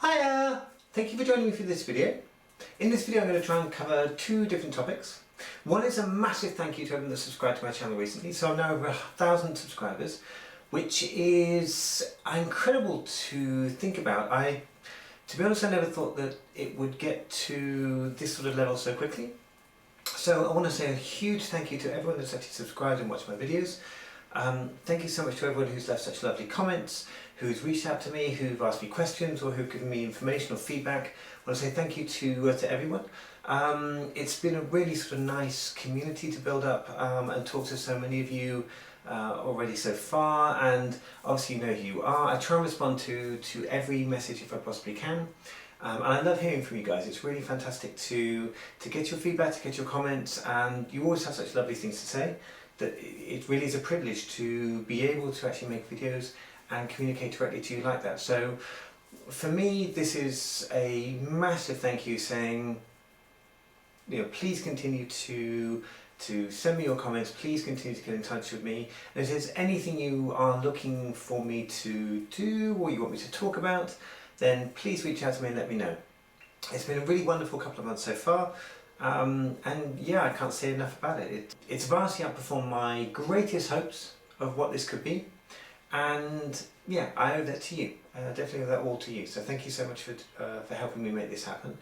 Hiya! Thank you for joining me for this video. In this video I'm going to try and cover two different topics. One is a massive thank you to everyone that's subscribed to my channel recently. So I'm now over 1,000 subscribers, which is incredible to think about. To be honest, I never thought that it would get to this sort of level so quickly. So I want to say a huge thank you to everyone that's actually subscribed and watched my videos. Thank you so much to everyone who's left such lovely comments, who's reached out to me, who've asked me questions or who've given me information or feedback. I want to say thank you to everyone. It's been a really sort of nice community to build up and talk to so many of you already so far, and obviously you know who you are. I try and respond to every message if I possibly can. And I love hearing from you guys. It's really fantastic to get your feedback, to get your comments, and you always have such lovely things to say that it really is a privilege to be able to actually make videos and communicate directly to you like that. So for me, this is a massive thank you, saying, you know, please continue to send me your comments, please continue to get in touch with me. And if there's anything you are looking for me to do or you want me to talk about, then please reach out to me and let me know. It's been a really wonderful couple of months so far, and yeah, I can't say enough about it. It's vastly outperformed my greatest hopes of what this could be, and yeah, I owe that to you. Definitely owe that all to you. So thank you so much for helping me make this happen,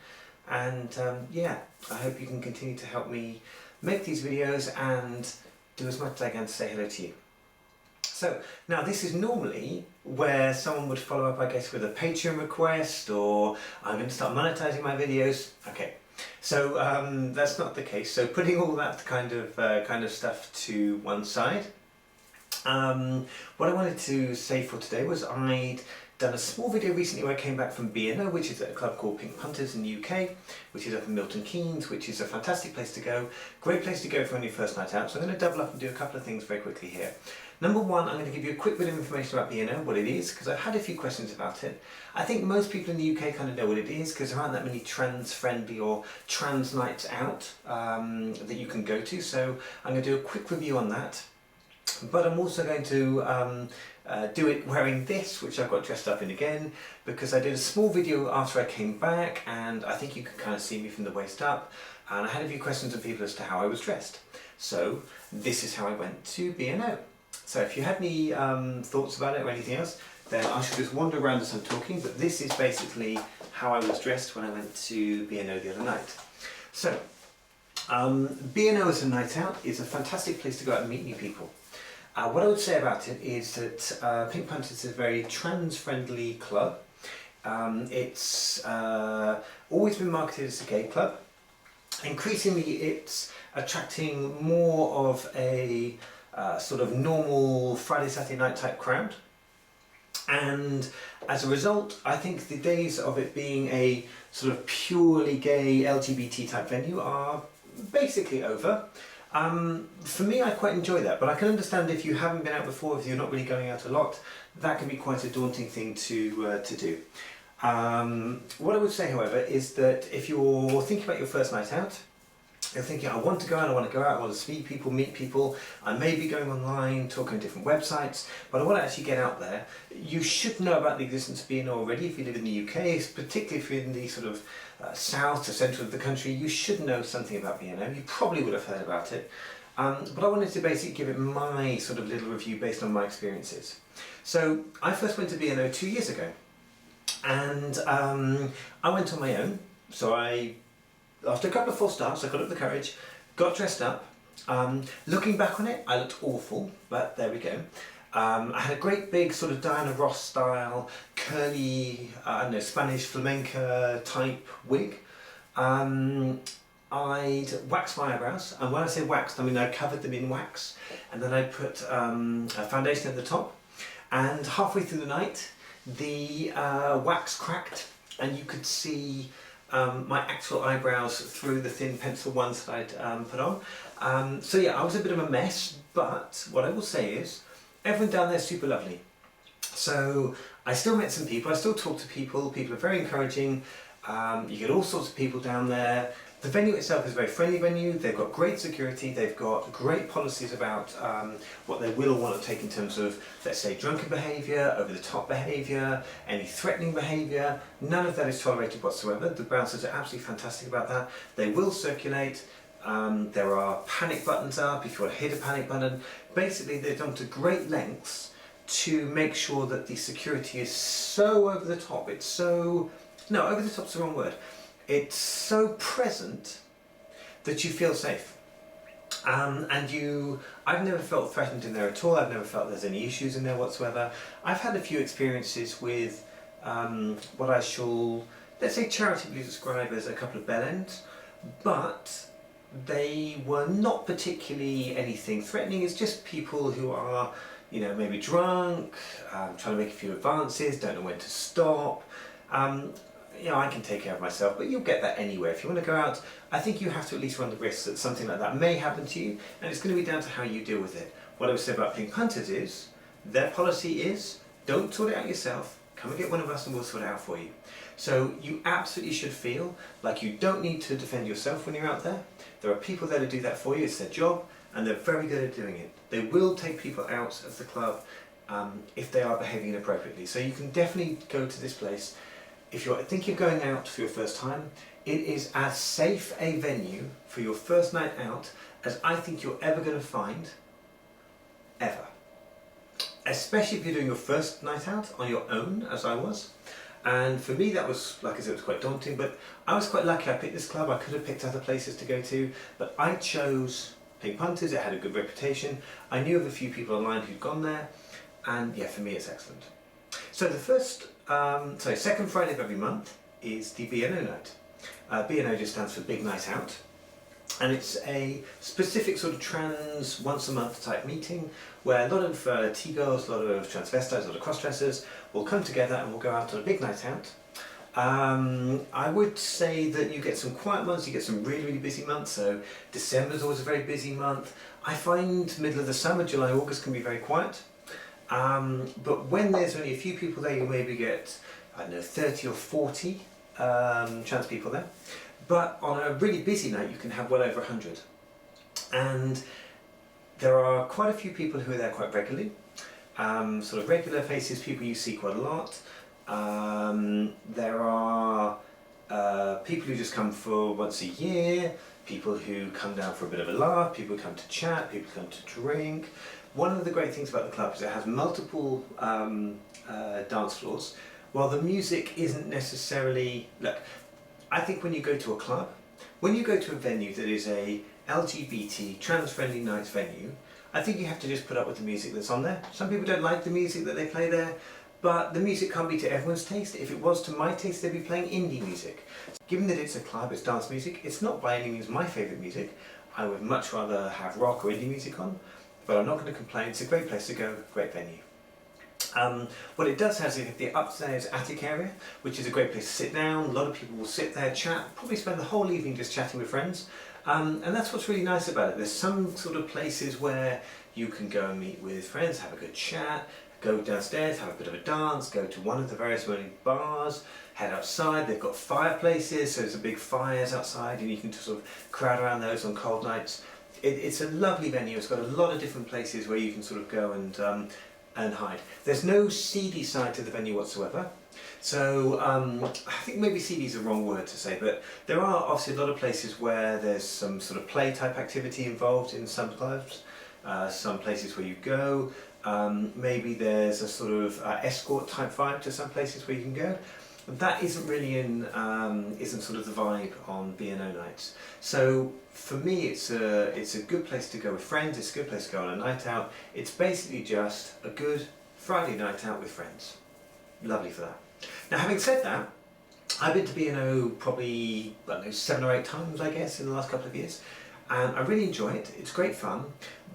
and yeah, I hope you can continue to help me make these videos and do as much as I can to say hello to you. So now this is normally where someone would follow up, I guess, with a Patreon request, or I'm going to start monetizing my videos. Okay, so that's not the case. So putting all that kind of stuff to one side, what I wanted to say for today was I'd done a small video recently where I came back from BNO, which is at a club called Punters in the UK, which is up in Milton Keynes, which is a fantastic place to go. Great place to go for your first night out. So I'm going to double up and do a couple of things very quickly here. Number one, I'm going to give you a quick bit of information about BNO, what it is, because I've had a few questions about it. I think most people in the UK kind of know what it is, because there aren't that many trans-friendly or trans nights out that you can go to. So I'm going to do a quick review on that. But I'm also going to do it wearing this, which I've got dressed up in again, because I did a small video after I came back, and I think you can kind of see me from the waist up, and I had a few questions of people as to how I was dressed. So this is how I went to BNO. So if you had any thoughts about it or anything else, then I should just wander around as I'm talking, but this is basically how I was dressed when I went to BNO the other night. So BNO as a night out is a fantastic place to go out and meet new people. What I would say about it is that Pink Punters is a very trans-friendly club. It's always been marketed as a gay club. Increasingly it's attracting more of a sort of normal Friday, Saturday night type crowd. And as a result, I think the days of it being a sort of purely gay LGBT type venue are basically over. For me, I quite enjoy that, but I can understand if you haven't been out before, if you're not really going out a lot, that can be quite a daunting thing to do. What I would say, however, is that if you're thinking about your first night out, you're thinking, I want to go out, I want to go out, I want to see people, meet people, I may be going online, talking to different websites, but I want to actually get out there. You should know about the existence of BNO already if you live in the UK, particularly if you're in the sort of south to central of the country. You should know something about BNO. You probably would have heard about it. But I wanted to basically give it my sort of little review based on my experiences. So I first went to BNO 2 years ago, and I went on my own. So after a couple of false starts, I got up the courage, got dressed up. Looking back on it, I looked awful, but there we go. I had a great big sort of Diana Ross style, curly, I don't know, Spanish flamenca type wig. I'd waxed my eyebrows, and when I say waxed, I mean I covered them in wax, and then I put a foundation at the top, and halfway through the night, the wax cracked, and you could see my actual eyebrows through the thin pencil ones that I'd put on. So yeah, I was a bit of a mess, but what I will say is everyone down there is super lovely. So I still met some people, I still talk to people, people are very encouraging. You get all sorts of people down there. The venue itself is a very friendly venue. They've got great security, they've got great policies about what they will or want to take in terms of, let's say, drunken behaviour, over the top behaviour, any threatening behaviour. None of that is tolerated whatsoever. The bouncers are absolutely fantastic about that. They will circulate. There are panic buttons up if you want to hit a panic button. Basically, they've gone to great lengths to make sure that the security is so over the top. It's so... No, over the top's the wrong word. It's so present that you feel safe. I've never felt threatened in there at all. I've never felt there's any issues in there whatsoever. I've had a few experiences with what I shall, let's say, charitably describe as a couple of bell ends, but they were not particularly anything threatening. It's just people who are, you know, maybe drunk, trying to make a few advances, don't know when to stop. You know, I can take care of myself, but you'll get that anywhere. If you want to go out, I think you have to at least run the risk that something like that may happen to you, and it's going to be down to how you deal with it. What I would say about Pink Punters is, their policy is, don't sort it out yourself, come and get one of us and we'll sort it out for you. So you absolutely should feel like you don't need to defend yourself when you're out there. There are people there to do that for you, it's their job, and they're very good at doing it. They will take people out of the club if they are behaving inappropriately. So you can definitely go to this place. If you think you're going out for your first time, it is as safe a venue for your first night out as I think you're ever going to find, ever. Especially if you're doing your first night out on your own, as I was. And for me that was, like I said, it was quite daunting, but I was quite lucky I picked this club. I could have picked other places to go to, but I chose Pink Punters. It had a good reputation. I knew of a few people online who'd gone there, and yeah, for me it's excellent. So the second Friday of every month is the BNO night. BNO just stands for Big Night Out, and it's a specific sort of trans once a month type meeting where a lot of T-girls, a lot of transvestites, a lot of cross-dressers will come together and we'll go out on a big night out. I would say that you get some quiet months, you get some really, really busy months, so December's always a very busy month. I find middle of the summer, July, August can be very quiet. But when there's only a few people there, you maybe get, I don't know, 30 or 40 trans people there. But on a really busy night, you can have well over 100. And there are quite a few people who are there quite regularly. Sort of regular faces, people you see quite a lot. There are people who just come for once a year, people who come down for a bit of a laugh, people who come to chat, people who come to drink. One of the great things about the club is it has multiple dance floors. While the music isn't necessarily... Look, I think when you go to a club, when you go to a venue that is a LGBT, trans-friendly nights venue, I think you have to just put up with the music that's on there. Some people don't like the music that they play there, but the music can't be to everyone's taste. If it was to my taste, they'd be playing indie music. Given that it's a club, it's dance music, it's not by any means my favourite music. I would much rather have rock or indie music on, but I'm not going to complain. It's a great place to go, great venue. What it does have is the upstairs attic area, which is a great place to sit down. A lot of people will sit there, chat, probably spend the whole evening just chatting with friends. And that's what's really nice about it. There's some sort of places where you can go and meet with friends, have a good chat, go downstairs, have a bit of a dance, go to one of the various morning bars, head outside. They've got fireplaces, so there's a big fires outside and you can just sort of crowd around those on cold nights. It's a lovely venue. It's got a lot of different places where you can sort of go and hide. There's no seedy side to the venue whatsoever. So I think maybe seedy is the wrong word to say, but there are obviously a lot of places where there's some sort of play type activity involved in some clubs, some places where you go. Maybe there's a sort of escort type vibe to some places where you can go. That isn't really isn't sort of the vibe on BNO nights. So for me, it's a good place to go with friends. It's a good place to go on a night out. It's basically just a good Friday night out with friends. Lovely for that. Now, having said that, I've been to BNO probably, I don't know, 7 or 8 times, I guess, in the last couple of years, and I really enjoy it. It's great fun,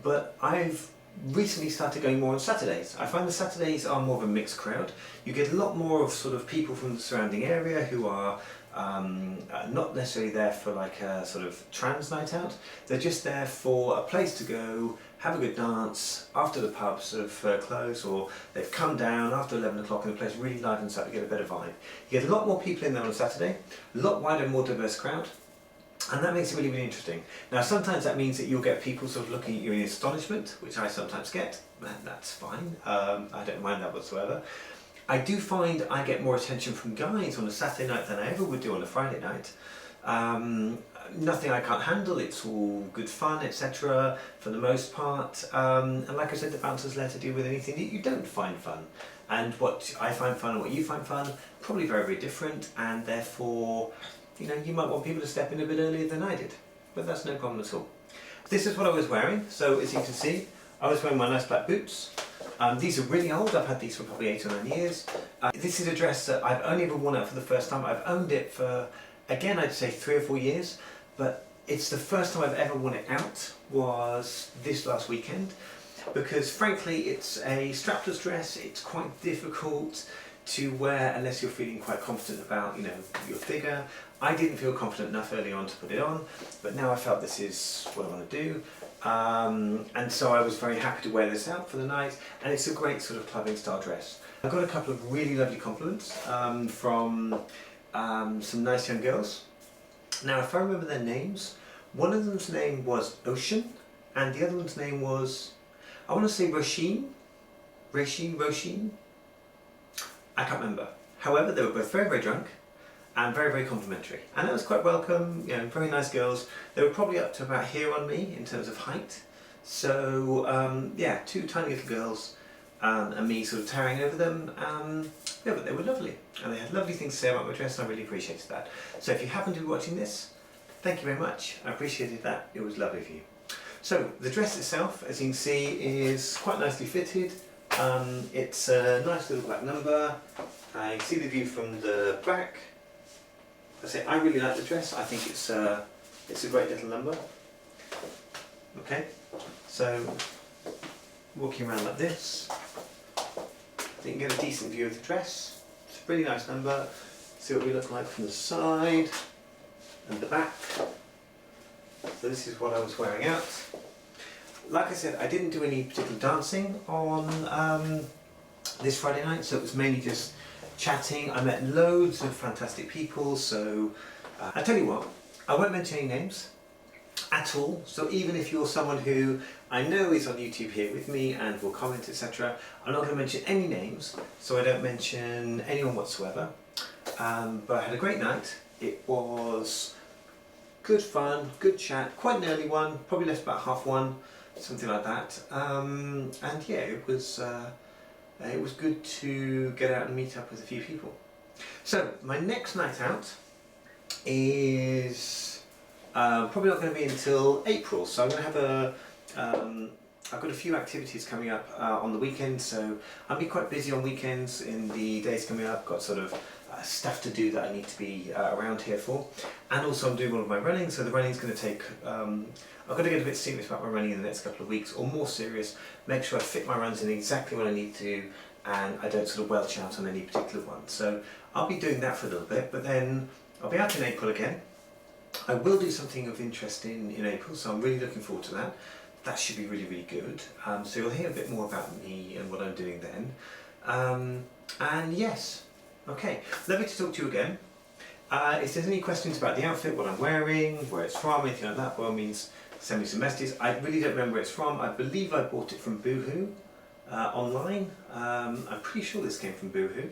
but I've recently started going more on Saturdays. I find the Saturdays are more of a mixed crowd. You get a lot more of sort of people from the surrounding area who are not necessarily there for like a sort of trans night out. They're just there for a place to go, have a good dance after the pubs have closed, or they've come down after 11 o'clock and the place really livens up to get a better vibe. You get a lot more people in there on a Saturday, a lot wider, more diverse crowd. And that makes it really, really interesting. Now, sometimes that means that you'll get people sort of looking at you in astonishment, which I sometimes get, and that's fine. I don't mind that whatsoever. I do find I get more attention from guys on a Saturday night than I ever would do on a Friday night. Nothing I can't handle, it's all good fun, etc. for the most part. And like I said, the bouncer's there to deal with anything that you don't find fun. And what I find fun and what you find fun, probably very, very different, and therefore, you know, you might want people to step in a bit earlier than I did, but that's no problem at all. This is what I was wearing, so as you can see, I was wearing my nice black boots. These are really old, I've had these for probably 8 or 9 years. This is a dress that I've only ever worn out for the first time. I've owned it for, again, I'd say 3 or 4 years, but it's the first time I've ever worn it out was this last weekend, because frankly it's a strapless dress. It's quite difficult to wear unless you're feeling quite confident about, you know, your figure. I didn't feel confident enough early on to put it on, but now I felt this is what I want to do. And so I was very happy to wear this out for the night, and it's a great sort of clubbing style dress. I got a couple of really lovely compliments from some nice young girls. Now, if I remember their names, one of them's name was Ocean, and the other one's name was, I want to say Roisin. I can't remember. However, they were both very, very drunk and very, very complimentary. And it was quite welcome, you know, very nice girls. They were probably up to about here on me in terms of height. So, yeah, 2 tiny little girls and me sort of towering over them. Yeah, but they were lovely. And they had lovely things to say about my dress, and I really appreciated that. So if you happen to be watching this, thank you very much. I appreciated that. It was lovely of you. So, the dress itself, as you can see, is quite nicely fitted. It's a nice little black number. I see the view from the back. I really like the dress. I think it's a great little number. Okay, so walking around like this, you can get a decent view of the dress. It's a really nice number. See what we look like from the side and the back. So this is what I was wearing out. Like I said, I didn't do any particular dancing on this Friday night, so it was mainly just chatting. I met loads of fantastic people, so I tell you what, I won't mention any names at all. So even if you're someone who I know is on YouTube here with me and will comment, etc., I'm not going to mention any names, so I don't mention anyone whatsoever. But I had a great night. It was good fun, good chat, quite an early one, probably left about 1:30, something like that. And yeah, it was good to get out and meet up with a few people. So my next night out is probably not going to be until April. So I'm going to have I've got a few activities coming up on the weekend, so I'll be quite busy on weekends in the days coming up. Got sort of stuff to do that I need to be around here for, and also I'm doing all of my running, so the running's going to take, I've got to get a bit serious about my running in the next couple of weeks, or more serious, make sure I fit my runs in exactly when I need to, and I don't sort of welch out on any particular one. So I'll be doing that for a little bit, but then I'll be out in April again. I will do something of interest in April, so I'm really looking forward to that. That should be really, really good. So you'll hear a bit more about me and what I'm doing then. And yes, okay, lovely to talk to you again. If there's any questions about the outfit, what I'm wearing, where it's from, anything like that, by all means, send me some messages. I really don't remember where it's from. I believe I bought it from Boohoo online. I'm pretty sure this came from Boohoo.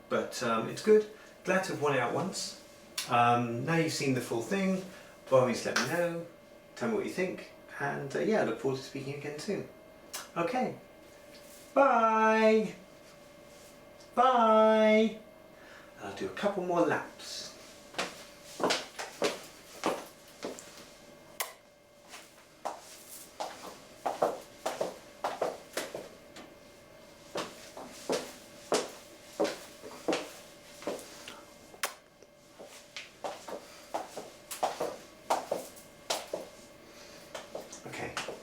But it's good. Glad to have worn it out once. Now you've seen the full thing, by all means let me know. Tell me what you think. And yeah, I look forward to speaking again soon. Okay. Bye! Bye! I'll do a couple more laps.